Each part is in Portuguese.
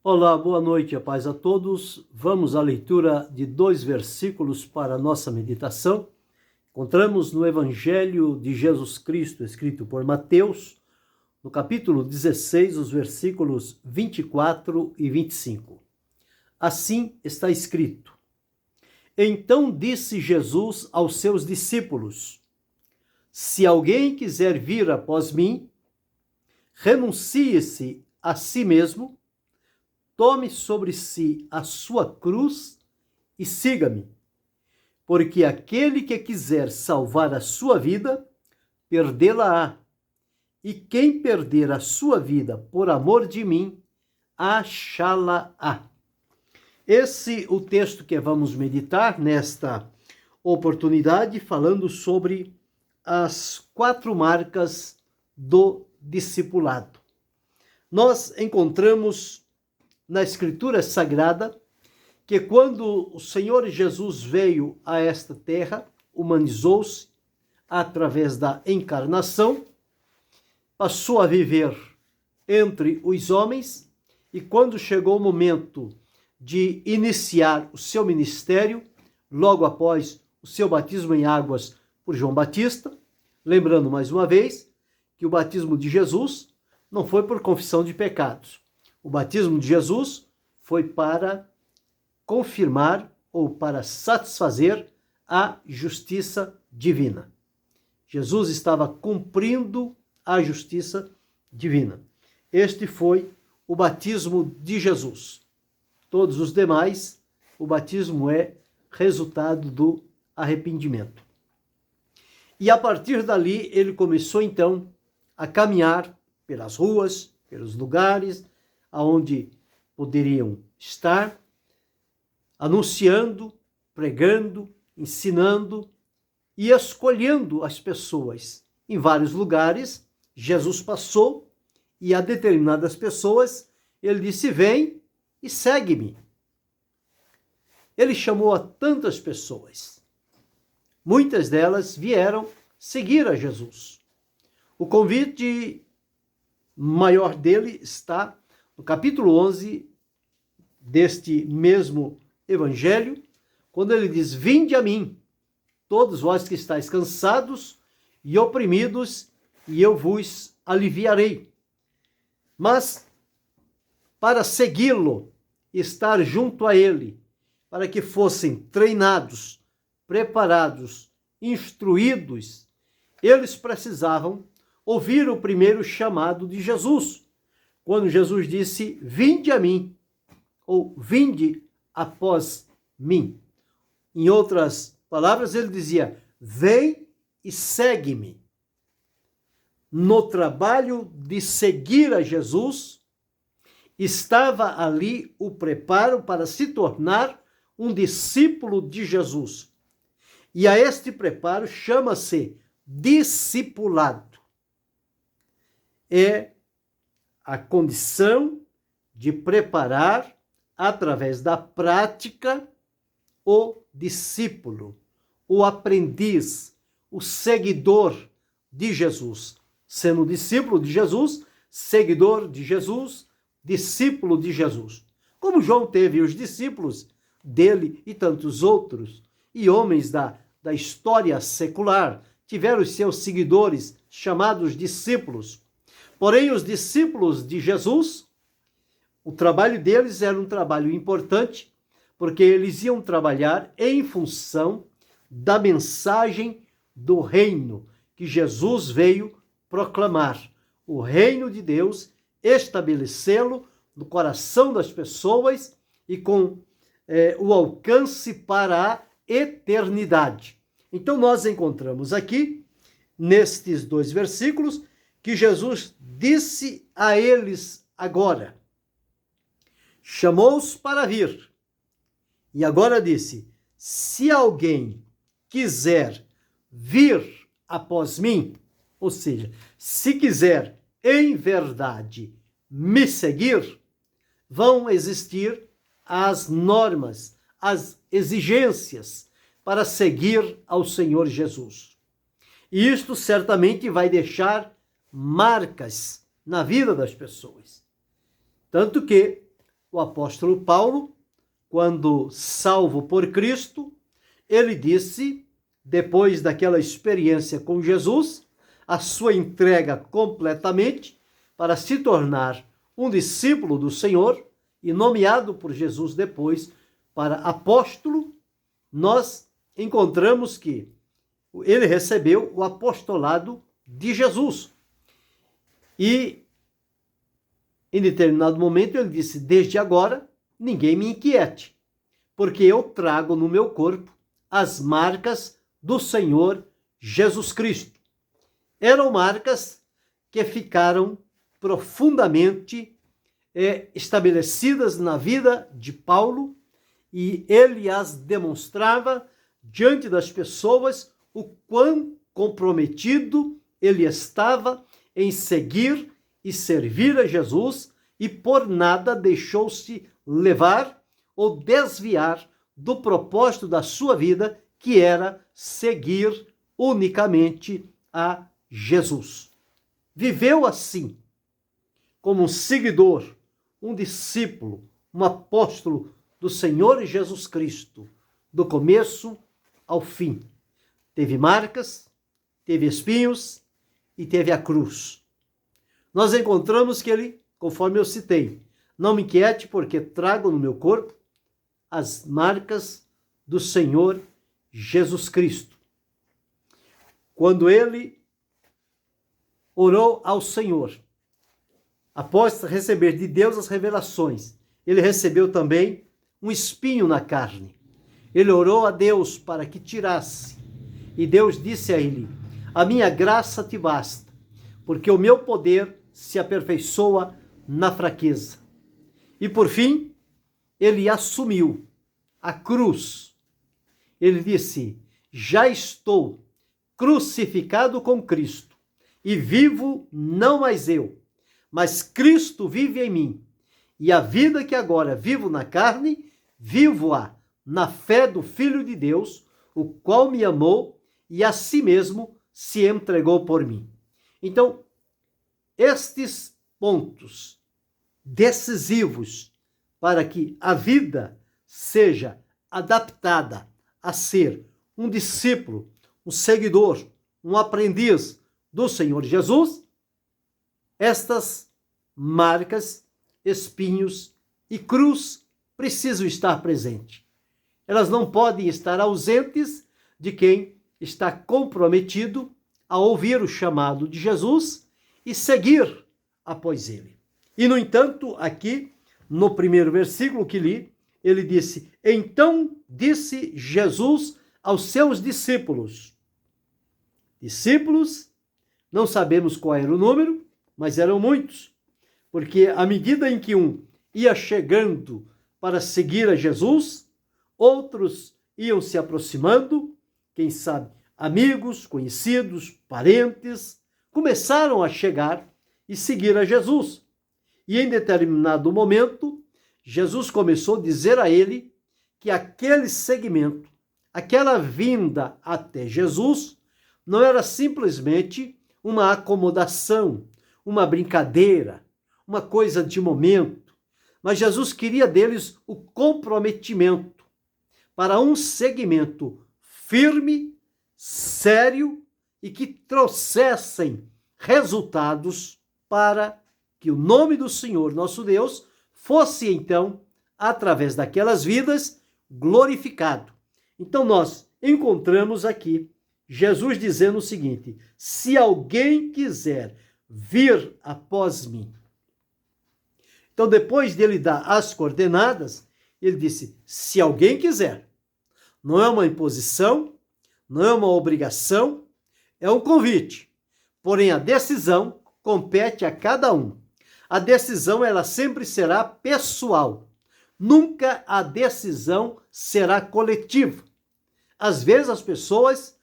Olá, boa noite, a paz a todos. Vamos à leitura de 2 versículos para a nossa meditação. Encontramos no Evangelho de Jesus Cristo, escrito por Mateus, no capítulo 16, os versículos 24 e 25. Assim está escrito: Então disse Jesus aos seus discípulos: Se alguém quiser vir após mim, renuncie-se a si mesmo, tome sobre si a sua cruz e siga-me. Porque aquele que quiser salvar a sua vida, perdê-la-á. E quem perder a sua vida por amor de mim, achá-la-á. Esse é o texto que vamos meditar nesta oportunidade, falando sobre as 4 marcas do discipulado. Nós encontramos na Escritura Sagrada que quando o Senhor Jesus veio a esta terra, humanizou-se através da encarnação, passou a viver entre os homens e quando chegou o momento de iniciar o seu ministério, logo após o seu batismo em águas por João Batista, lembrando mais uma vez que o batismo de Jesus não foi por confissão de pecados. O batismo de Jesus foi para confirmar ou para satisfazer a justiça divina. Jesus estava cumprindo a justiça divina. Este foi o batismo de Jesus. Todos os demais, o batismo é resultado do arrependimento. E a partir dali, ele começou então a caminhar pelas ruas, pelos lugares aonde poderiam estar, anunciando, pregando, ensinando e escolhendo as pessoas. Em vários lugares, Jesus passou e a determinadas pessoas, ele disse: vem e segue-me. Ele chamou a tantas pessoas. Muitas delas vieram seguir a Jesus. O convite maior dele está no capítulo 11 deste mesmo evangelho, quando ele diz: vinde a mim, todos vós que estáis cansados e oprimidos, e eu vos aliviarei. Mas para segui-lo, estar junto a ele, para que fossem treinados, preparados, instruídos, eles precisavam ouvir o primeiro chamado de Jesus, quando Jesus disse: vinde a mim, ou vinde após mim. Em outras palavras, ele dizia: vem e segue-me. No trabalho de seguir a Jesus, estava ali o preparo para se tornar um discípulo de Jesus. E a este preparo chama-se discipulado. É a condição de preparar, através da prática, o discípulo, o aprendiz, o seguidor de Jesus. Sendo discípulo de Jesus, seguidor de Jesus, discípulo de Jesus. Como João teve os discípulos dele e tantos outros, e homens da história secular tiveram os seus seguidores chamados discípulos. Porém, os discípulos de Jesus, o trabalho deles era um trabalho importante, porque eles iam trabalhar em função da mensagem do reino que Jesus veio proclamar. O reino de Deus, estabelecê-lo no coração das pessoas e com o alcance para a eternidade. Então, nós encontramos aqui, nestes 2 versículos, que Jesus disse a eles agora, chamou-os para vir, e agora disse: se alguém quiser vir após mim, ou seja, se quiser em verdade me seguir, vão existir as normas, as exigências para seguir ao Senhor Jesus. E isto certamente vai deixar marcas na vida das pessoas. Tanto que o apóstolo Paulo, quando salvo por Cristo, ele disse, depois daquela experiência com Jesus, a sua entrega completamente para se tornar um discípulo do Senhor e nomeado por Jesus depois para apóstolo, nós encontramos que ele recebeu o apostolado de Jesus. E em determinado momento ele disse: desde agora ninguém me inquiete, porque eu trago no meu corpo as marcas do Senhor Jesus Cristo. Eram marcas que ficaram profundamente estabelecidas na vida de Paulo, e ele as demonstrava diante das pessoas o quão comprometido ele estava em seguir e servir a Jesus, e por nada deixou-se levar ou desviar do propósito da sua vida, que era seguir unicamente a Jesus. Viveu assim, como um seguidor, um discípulo, um apóstolo do Senhor Jesus Cristo, do começo ao fim. Teve marcas, teve espinhos e teve a cruz. Nós encontramos que ele, conforme eu citei, não me inquiete, porque trago no meu corpo as marcas do Senhor Jesus Cristo. Quando ele orou ao Senhor, após receber de Deus as revelações, ele recebeu também um espinho na carne. Ele orou a Deus para que tirasse, e Deus disse a ele: a minha graça te basta, porque o meu poder se aperfeiçoa na fraqueza. E por fim, ele assumiu a cruz. Ele disse: já estou crucificado com Cristo, e vivo não mais eu, mas Cristo vive em mim. E a vida que agora vivo na carne, vivo-a na fé do Filho de Deus, o qual me amou e a si mesmo se entregou por mim. Então, estes pontos decisivos para que a vida seja adaptada a ser um discípulo, um seguidor, um aprendiz do Senhor Jesus, estas marcas, espinhos e cruz precisam estar presentes. Elas não podem estar ausentes de quem está comprometido a ouvir o chamado de Jesus e seguir após ele. E, no entanto, aqui, no primeiro versículo que li, ele disse: então disse Jesus aos seus discípulos. Discípulos, não sabemos qual era o número, mas eram muitos, porque à medida em que um ia chegando para seguir a Jesus, outros iam se aproximando, quem sabe amigos, conhecidos, parentes, começaram a chegar e seguir a Jesus. E em determinado momento, Jesus começou a dizer a ele que aquele segmento, aquela vinda até Jesus, não era simplesmente uma acomodação, uma brincadeira, uma coisa de momento, mas Jesus queria deles o comprometimento para um segmento firme, sério e que trouxessem resultados para que o nome do Senhor, nosso Deus, fosse então, através daquelas vidas, glorificado. Então nós encontramos aqui Jesus dizendo o seguinte: se alguém quiser vir após mim. Então, depois dele dar as coordenadas, ele disse: se alguém quiser. Não é uma imposição, não é uma obrigação, é um convite. Porém, a decisão compete a cada um. A decisão, ela sempre será pessoal. Nunca a decisão será coletiva. Às vezes as pessoas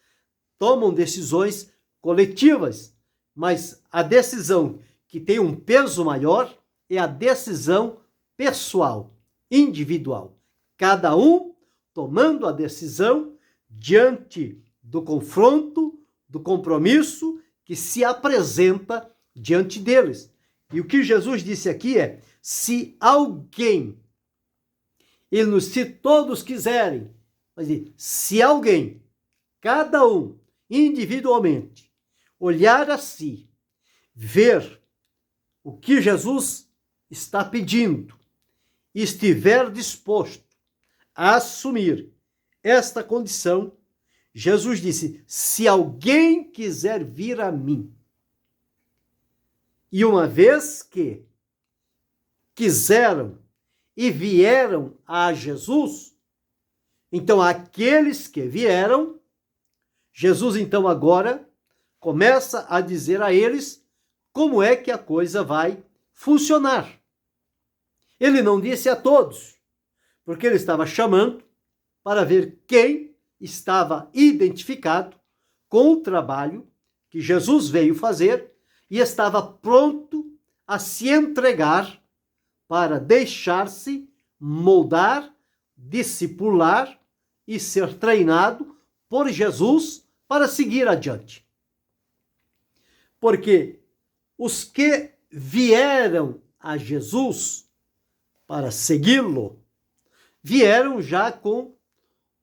tomam decisões coletivas, mas a decisão que tem um peso maior é a decisão pessoal, individual. Cada um tomando a decisão diante do confronto, do compromisso que se apresenta diante deles. E o que Jesus disse aqui é: se alguém, se todos quiserem, mas se alguém, cada um, individualmente, olhar a si, ver o que Jesus está pedindo, e estiver disposto a assumir esta condição, Jesus disse: se alguém quiser vir a mim, e uma vez que quiseram e vieram a Jesus, então aqueles que vieram, Jesus então agora começa a dizer a eles como é que a coisa vai funcionar. Ele não disse a todos, porque ele estava chamando para ver quem estava identificado com o trabalho que Jesus veio fazer e estava pronto a se entregar para deixar-se moldar, discipular e ser treinado por Jesus para seguir adiante. Porque os que vieram a Jesus para segui-lo, vieram já com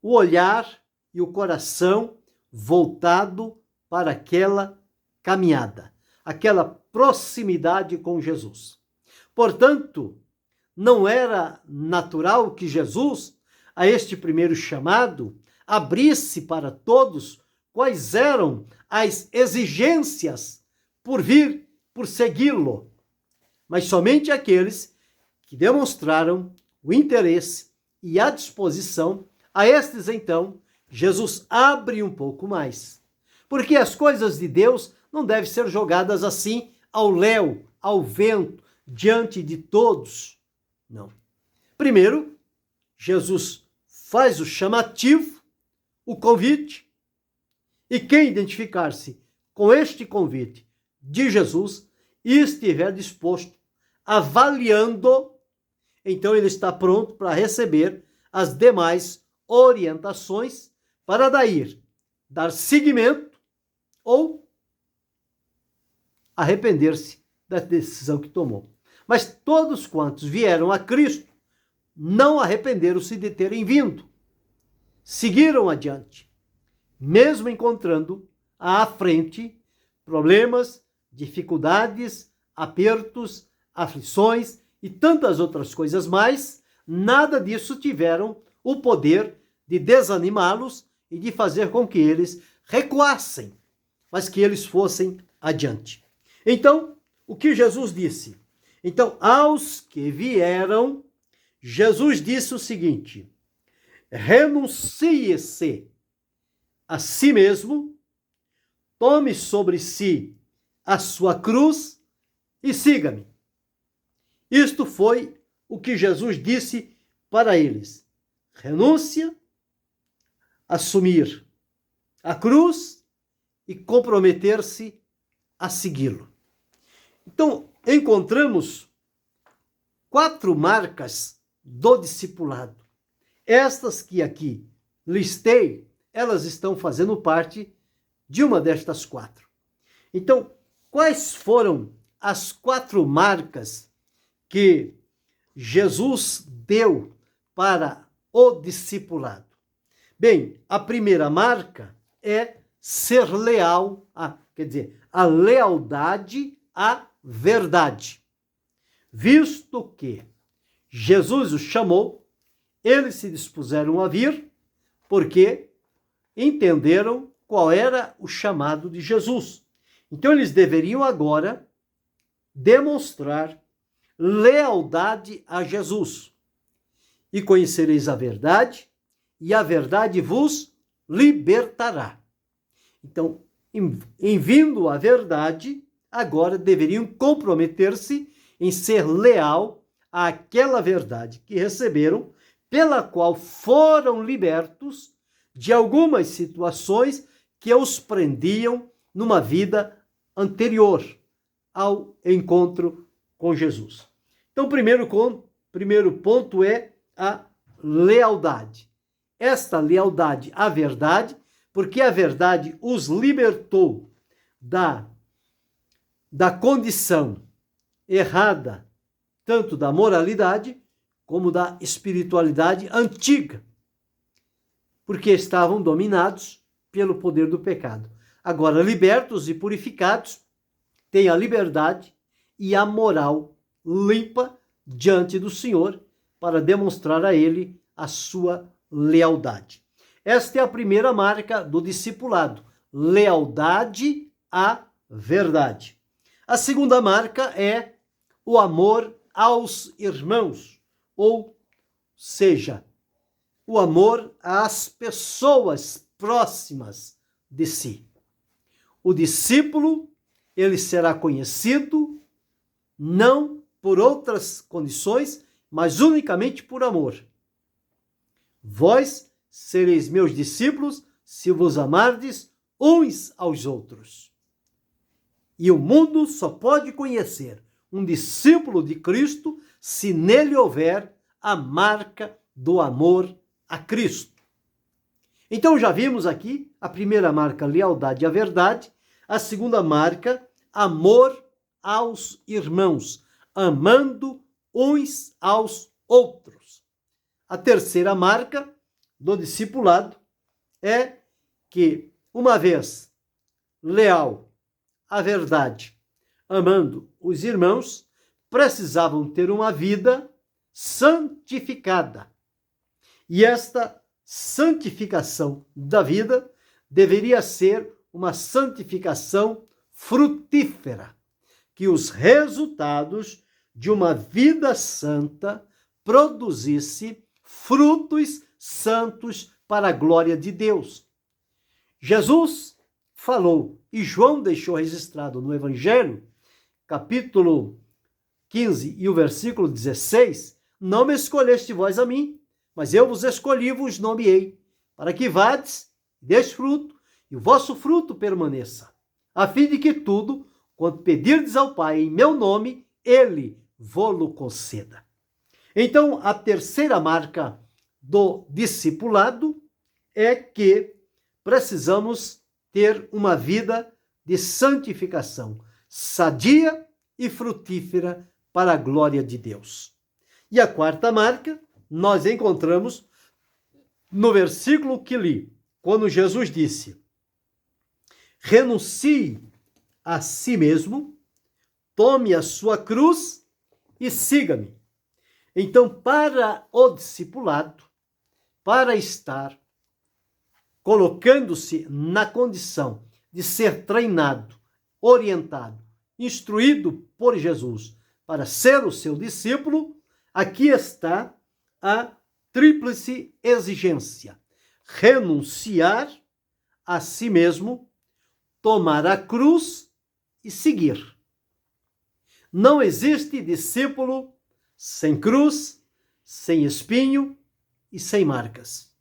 o olhar e o coração voltado para aquela caminhada, aquela proximidade com Jesus. Portanto, não era natural que Jesus, a este primeiro chamado, abrisse para todos quais eram as exigências por vir, por segui-lo, mas somente aqueles que demonstraram o interesse e a disposição. A estes, então, Jesus abre um pouco mais, porque as coisas de Deus não devem ser jogadas assim ao léu, ao vento, diante de todos. Não. Primeiro, Jesus faz o chamativo, o convite, e quem identificar-se com este convite de Jesus e estiver disposto, avaliando, então ele está pronto para receber as demais orientações para daí dar seguimento ou arrepender-se da decisão que tomou. Mas todos quantos vieram a Cristo não arrependeram-se de terem vindo. Seguiram adiante, mesmo encontrando à frente problemas, dificuldades, apertos, aflições e tantas outras coisas mais. Nada disso tiveram o poder de desanimá-los e de fazer com que eles recuassem, mas que eles fossem adiante. Então, o que Jesus disse? Então, aos que vieram, Jesus disse o seguinte: renuncie-se a si mesmo, tome sobre si a sua cruz e siga-me. Isto foi o que Jesus disse para eles: renúncia, assumir a cruz e comprometer-se a segui-lo. Então, encontramos 4 marcas do discipulado. Estas que aqui listei, elas estão fazendo parte de uma destas 4. Então, quais foram as 4 marcas que Jesus deu para o discipulado? Bem, a primeira marca é ser leal, a lealdade à verdade. Visto que Jesus os chamou, eles se dispuseram a vir, porque entenderam qual era o chamado de Jesus. Então eles deveriam agora demonstrar lealdade a Jesus. E conhecereis a verdade, e a verdade vos libertará. Então, em vindo a verdade, agora deveriam comprometer-se em ser leal àquela verdade que receberam, pela qual foram libertos de algumas situações que os prendiam numa vida anterior ao encontro com Jesus. Então, o primeiro ponto é a lealdade. Esta lealdade à verdade, porque a verdade os libertou da condição errada, tanto da moralidade como da espiritualidade antiga, porque estavam dominados pelo poder do pecado. Agora, libertos e purificados, têm a liberdade e a moral limpa diante do Senhor para demonstrar a Ele a sua lealdade. Esta é a primeira marca do discipulado, lealdade à verdade. A segunda marca é o amor aos irmãos, ou seja, o amor às pessoas próximas de si. O discípulo, ele será conhecido não por outras condições, mas unicamente por amor. Vós sereis meus discípulos se vos amardes uns aos outros. E o mundo só pode conhecer um discípulo de Cristo se nele houver a marca do amor a Cristo. Então já vimos aqui a primeira marca, lealdade à verdade, a segunda marca, amor aos irmãos, amando uns aos outros. A terceira marca do discipulado é que, uma vez leal à verdade, amando os irmãos, precisavam ter uma vida santificada. E esta santificação da vida deveria ser uma santificação frutífera, que os resultados de uma vida santa produzisse frutos santos para a glória de Deus. Jesus falou, e João deixou registrado no Evangelho, capítulo 15 e o versículo 16, não me escolheste vós a mim, mas eu vos escolhi e vos nomeei, para que vades, deis fruto, e o vosso fruto permaneça, a fim de que tudo, quanto pedirdes ao Pai em meu nome, ele vô-lo conceda. Então, a terceira marca do discipulado é que precisamos ter uma vida de santificação, sadia e frutífera para a glória de Deus. E a quarta marca nós encontramos no versículo que li, quando Jesus disse: renuncie a si mesmo, tome a sua cruz e siga-me. Então, para o discipulado, para estar colocando-se na condição de ser treinado, orientado, instruído por Jesus para ser o seu discípulo, aqui está a tríplice exigência: renunciar a si mesmo, tomar a cruz e seguir. Não existe discípulo sem cruz, sem espinho e sem marcas.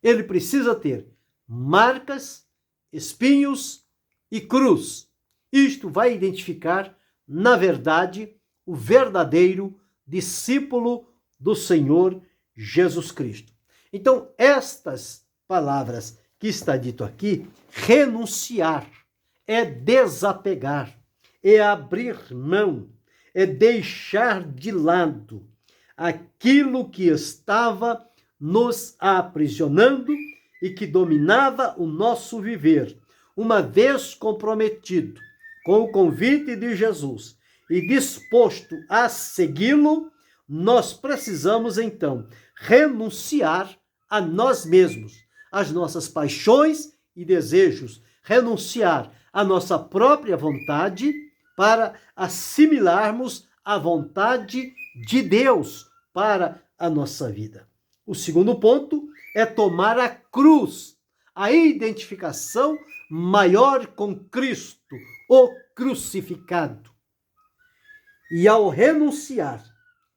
Ele precisa ter marcas, espinhos e cruz. Isto vai identificar, na verdade, o verdadeiro discípulo do Senhor Jesus Cristo. Então, estas palavras que está dito aqui, renunciar, é desapegar, é abrir mão, é deixar de lado aquilo que estava nos aprisionando e que dominava o nosso viver. Uma vez comprometido com o convite de Jesus e disposto a segui-lo, nós precisamos então renunciar a nós mesmos, às nossas paixões e desejos, renunciar à nossa própria vontade para assimilarmos a vontade de Deus para a nossa vida. O segundo ponto é tomar a cruz, a identificação maior com Cristo, o crucificado. E ao renunciar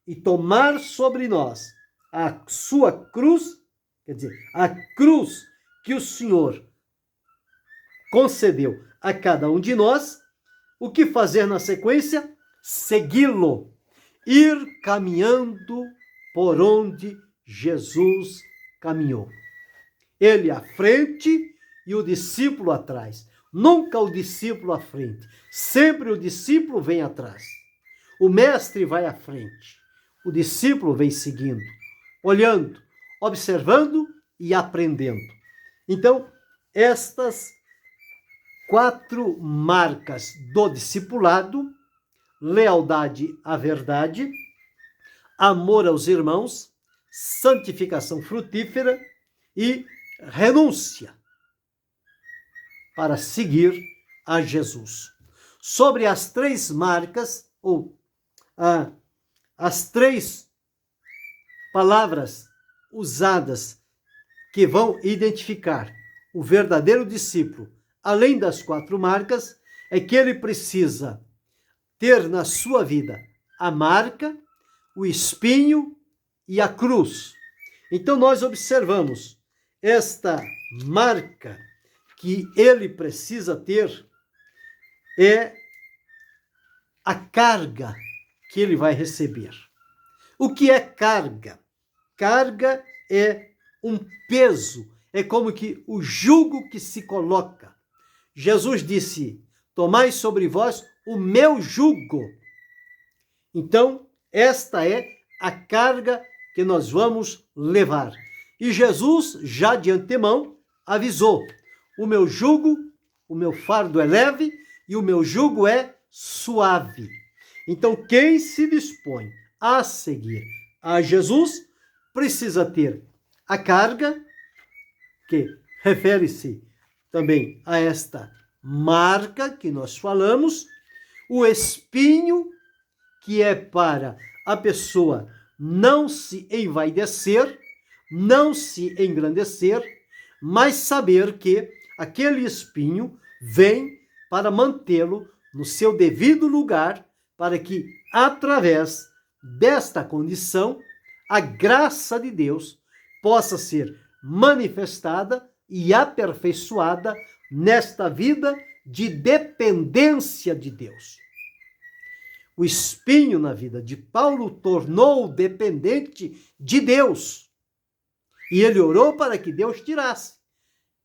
e tomar sobre nós a sua cruz, quer dizer, a cruz que o Senhor concedeu a cada um de nós, o que fazer na sequência? Segui-lo, ir caminhando por onde Jesus caminhou. Ele à frente e o discípulo atrás. Nunca o discípulo à frente, sempre o discípulo vem atrás. O mestre vai à frente, o discípulo vem seguindo, olhando, observando e aprendendo. Então, estas 4 marcas do discipulado: lealdade à verdade, amor aos irmãos, santificação frutífera e renúncia para seguir a Jesus. Sobre as 3 marcas, ou as 3 palavras usadas que vão identificar o verdadeiro discípulo, além das 4 marcas, é que ele precisa ter na sua vida a marca, o espinho e a cruz. Então nós observamos esta marca que ele precisa ter é a carga que ele vai receber. O que é carga? Carga é um peso, é como que o jugo que se coloca. Jesus disse: tomai sobre vós o meu jugo. Então, esta é a carga que nós vamos levar. E Jesus, já de antemão, avisou: o meu jugo, o meu fardo é leve e o meu jugo é suave. Então, quem se dispõe a seguir a Jesus precisa ter a carga, que refere-se também a esta marca que nós falamos, o espinho, que é para a pessoa não se envaidecer, não se engrandecer, mas saber que aquele espinho vem para mantê-lo no seu devido lugar, para que, através desta condição, a graça de Deus possa ser manifestada e aperfeiçoada nesta vida de dependência de Deus. O espinho na vida de Paulo tornou-o dependente de Deus. E ele orou para que Deus tirasse.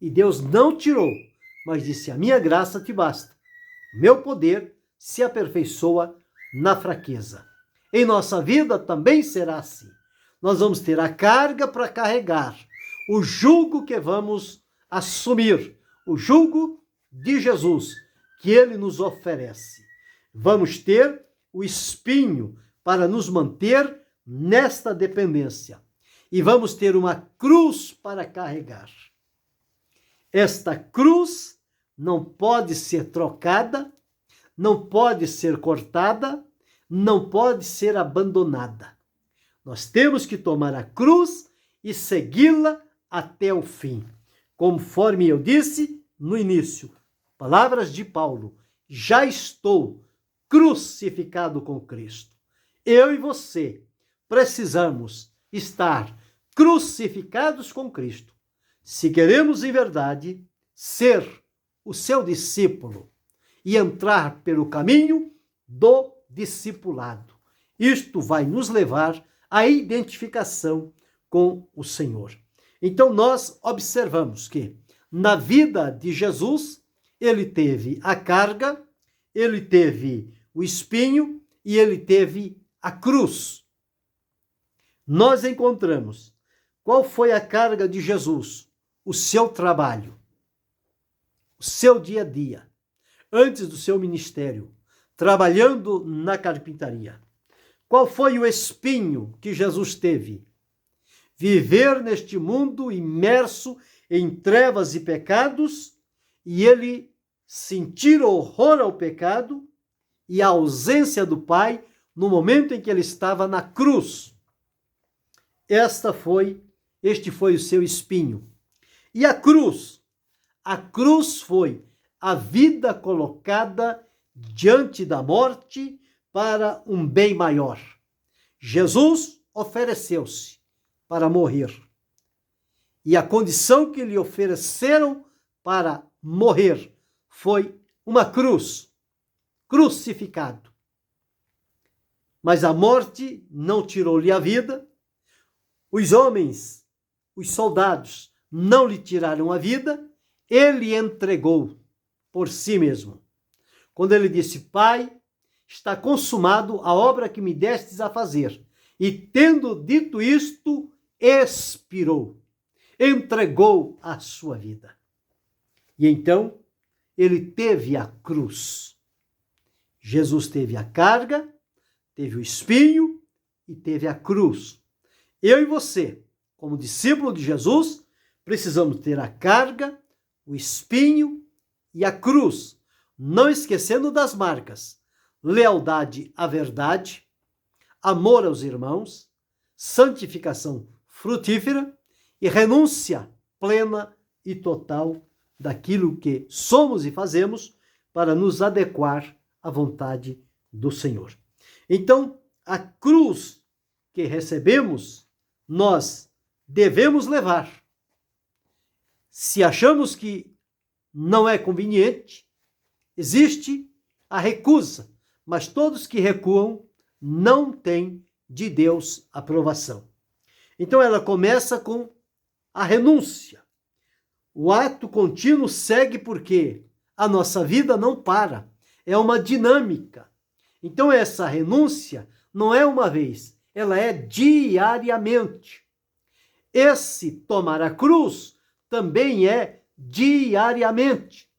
E Deus não tirou, mas disse: a minha graça te basta. O meu poder se aperfeiçoa na fraqueza. Em nossa vida também será assim. Nós vamos ter a carga para carregar, o jugo que vamos assumir, o jugo de Jesus, que ele nos oferece. Vamos ter o espinho para nos manter nesta dependência. E vamos ter uma cruz para carregar. Esta cruz não pode ser trocada, não pode ser cortada, não pode ser abandonada. Nós temos que tomar a cruz e segui-la até o fim. Conforme eu disse no início, palavras de Paulo: já estou crucificado com Cristo. Eu e você precisamos estar crucificados com Cristo, se queremos em verdade ser o seu discípulo e entrar pelo caminho do discipulado. Isto vai nos levar à identificação com o Senhor. Então nós observamos que na vida de Jesus, ele teve a carga, ele teve o espinho e ele teve a cruz. Nós encontramos qual foi a carga de Jesus, o seu trabalho, o seu dia a dia, antes do seu ministério, trabalhando na carpintaria. Qual foi o espinho que Jesus teve? Viver neste mundo imerso em trevas e pecados, e ele sentir horror ao pecado e a ausência do Pai no momento em que ele estava na cruz. Este foi o seu espinho. E a cruz? A cruz foi a vida colocada diante da morte para um bem maior. Jesus ofereceu-se para morrer. E a condição que lhe ofereceram para morrer foi uma cruz, crucificado. Mas a morte não tirou-lhe a vida, os homens, os soldados, não lhe tiraram a vida, ele entregou por si mesmo. Quando ele disse: Pai, está consumado a obra que me destes a fazer. E tendo dito isto, expirou, entregou a sua vida. E então, ele teve a cruz. Jesus teve a carga, teve o espinho e teve a cruz. Eu e você, como discípulo de Jesus, precisamos ter a carga, o espinho e a cruz, não esquecendo das marcas: lealdade à verdade, amor aos irmãos, santificação frutífera e renúncia plena e total daquilo que somos e fazemos para nos adequar à vontade do Senhor. Então, a cruz que recebemos, nós devemos levar. Se achamos que não é conveniente, existe a recusa, mas todos que recuam não têm de Deus aprovação. Então ela começa com a renúncia. O ato contínuo segue porque a nossa vida não para, é uma dinâmica. Então essa renúncia não é uma vez, ela é diariamente. Esse tomar a cruz também é diariamente.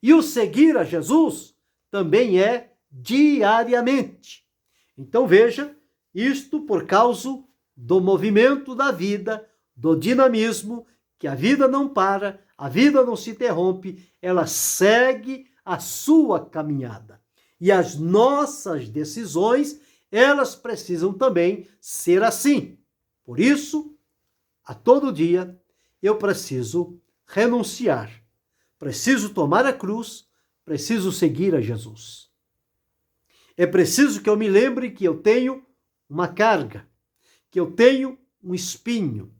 E o seguir a Jesus também é diariamente. Então veja, isto por causa do movimento da vida, do dinamismo, que a vida não para, a vida não se interrompe, ela segue a sua caminhada. E as nossas decisões, elas precisam também ser assim. Por isso, a todo dia, eu preciso renunciar, preciso tomar a cruz, preciso seguir a Jesus. É preciso que eu me lembre que eu tenho uma carga, que eu tenho um espinho,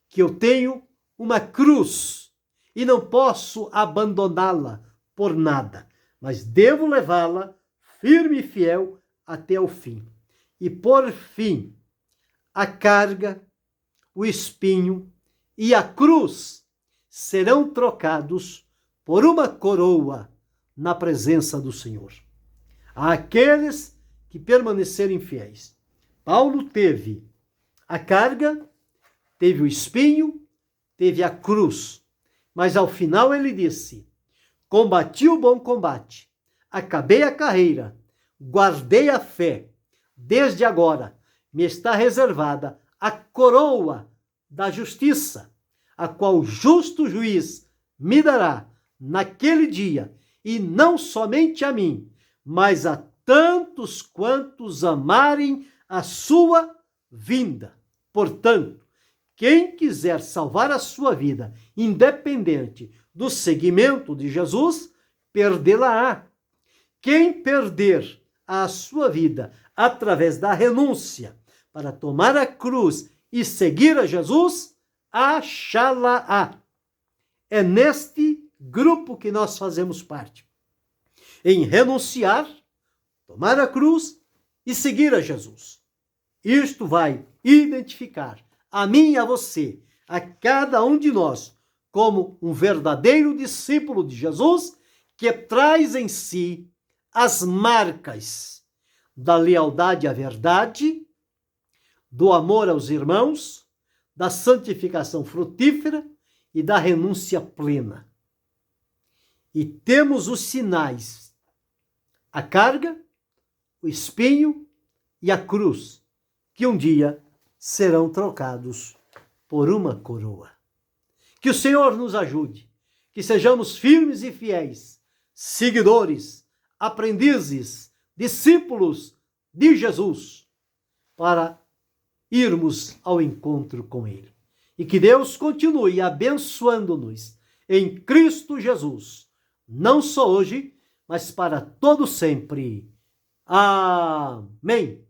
que eu tenho uma cruz e não posso abandoná-la por nada, mas devo levá-la firme e fiel até o fim. E por fim, a carga, o espinho e a cruz serão trocados por uma coroa na presença do Senhor. Àqueles que permanecerem fiéis. Paulo teve a carga, teve o espinho, teve a cruz, mas ao final ele disse: combati o bom combate, acabei a carreira, guardei a fé, desde agora me está reservada a coroa da justiça, a qual o justo juiz me dará naquele dia, e não somente a mim, mas a tantos quantos amarem a sua vinda. Portanto, quem quiser salvar a sua vida, independente do seguimento de Jesus, perdê-la-á. Quem perder a sua vida através da renúncia para tomar a cruz e seguir a Jesus, achá-la-á. É neste grupo que nós fazemos parte. Em renunciar, tomar a cruz e seguir a Jesus. Isto vai identificar a mim e a você, a cada um de nós, como um verdadeiro discípulo de Jesus que traz em si as marcas da lealdade à verdade, do amor aos irmãos, da santificação frutífera e da renúncia plena. E temos os sinais: a carga, o espinho e a cruz, que um dia serão trocados por uma coroa. Que o Senhor nos ajude, que sejamos firmes e fiéis, seguidores, aprendizes, discípulos de Jesus, para irmos ao encontro com Ele. E que Deus continue abençoando-nos em Cristo Jesus, não só hoje, mas para todo sempre. Amém.